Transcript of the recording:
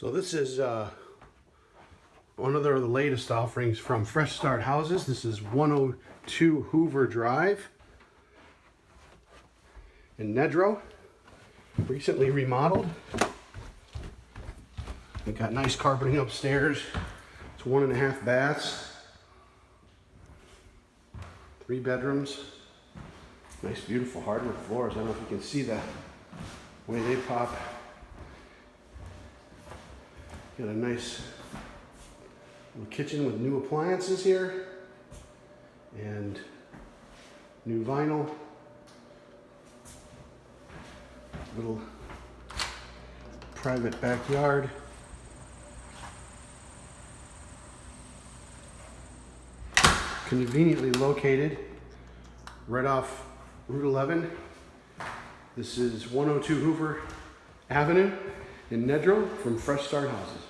So this is one of the latest offerings from Fresh Start Houses. This is 102 Hoover Drive in Nedrow. Recently remodeled. We got nice carpeting upstairs. It's 1.5 baths, 3 bedrooms. Nice, beautiful hardwood floors. I don't know if you can see the way they pop. Got a nice little kitchen with new appliances here and new vinyl. Little private backyard. Conveniently located right off Route 11. This is 102 Hoover Avenue in Nedrow from Fresh Start Houses.